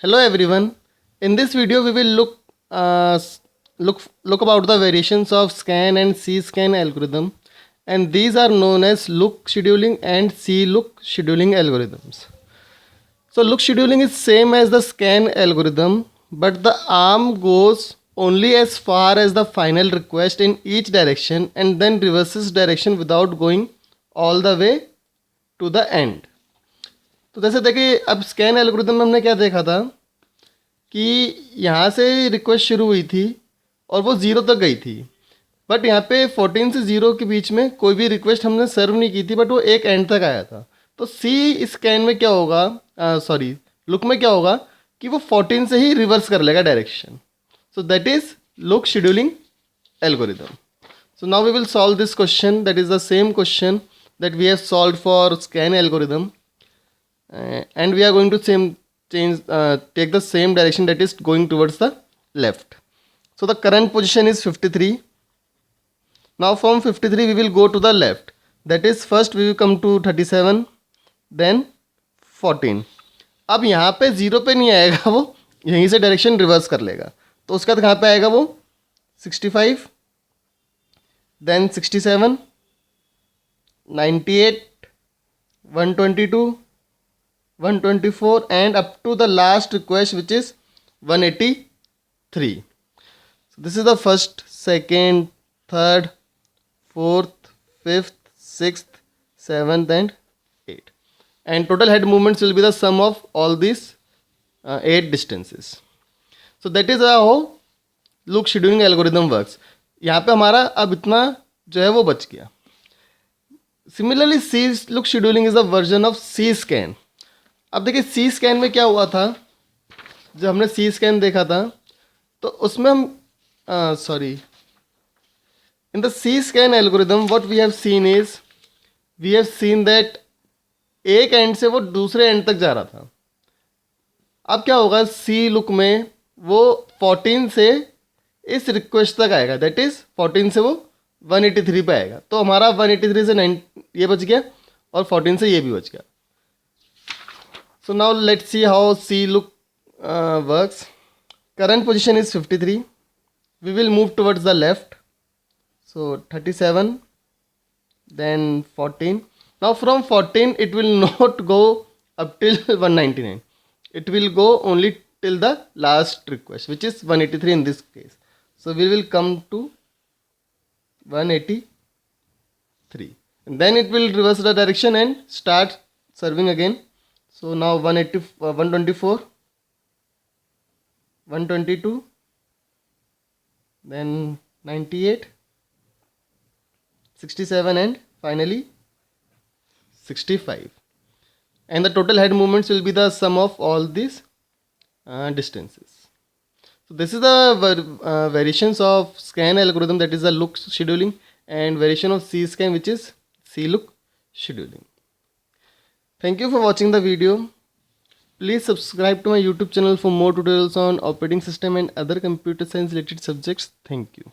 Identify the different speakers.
Speaker 1: Hello everyone. In this video, we will look about the variations of scan and C-scan algorithm, and these are known as look scheduling and C-look scheduling algorithms. So look scheduling is same as the scan algorithm, but the arm goes only as far as the final request in each direction and then reverses direction without going all the way to the end. तो जैसे देखिए अब scan algorithm में हमने क्या देखा था कि यहाँ से रिक्वेस्ट शुरू हुई थी और वो ज़ीरो तक गई थी, बट यहाँ पे 14 से 0 के बीच में कोई भी रिक्वेस्ट हमने सर्व नहीं की थी, बट वो एक एंड तक आया था. तो सी स्कैन में क्या होगा, सॉरी लुक में क्या होगा कि वो 14 से ही रिवर्स कर लेगा direction. So that is look scheduling algorithm. So now we will solve this question, that is the same question that we have solved for scan algorithm, and we are going to take the same direction, that is going towards the left. So the current position is 53. Now from 53 we will go to the left, that is first we will come to 37, then 14. अब यहाँ पे 0 पे नहीं आएगा, वो यहीं से direction reverse कर लेगा. तो उसका कहाँ पे आएगा वो 65, then 67, 98, 122, 124 and up to the last request which is 183. So this is the first, second, third, fourth, fifth, sixth, seventh and 8th. And total head movements will be the sum of all these 8 distances. So that is how look scheduling algorithm works. यहाँ पे हमारा अब इतना जो है वो बच गया. Similarly C look scheduling is the version of C scan. अब देखिए सी स्कैन में क्या हुआ था, जब हमने सी स्कैन देखा था तो उसमें हम in the C scan algorithm what we have seen is we have seen that एक एंड से वो दूसरे एंड तक जा रहा था. अब क्या होगा सी लुक में वो 14 से इस रिक्वेस्ट तक आएगा, दैट इज़ 14 से वो 183 पे आएगा. तो हमारा 183 से 9 ये बच गया और 14 से ये भी बच गया. So now let's see how C look works. Current position is 53. We will move towards the left. So 37, then 14. Now from 14 it will not go up till 199. It will go only till the last request, which is 183 in this case. So we will come to 183 and then it will reverse the direction and start serving again. So now 124, 122, then 98, 67 and finally 65, and the total head movements will be the sum of all these distances. So this is the variations of scan algorithm, that is the look scheduling, and variation of C scan which is C look scheduling. Thank you for watching the video. Please subscribe to my YouTube channel for more tutorials on operating system and other computer science related subjects. Thank you.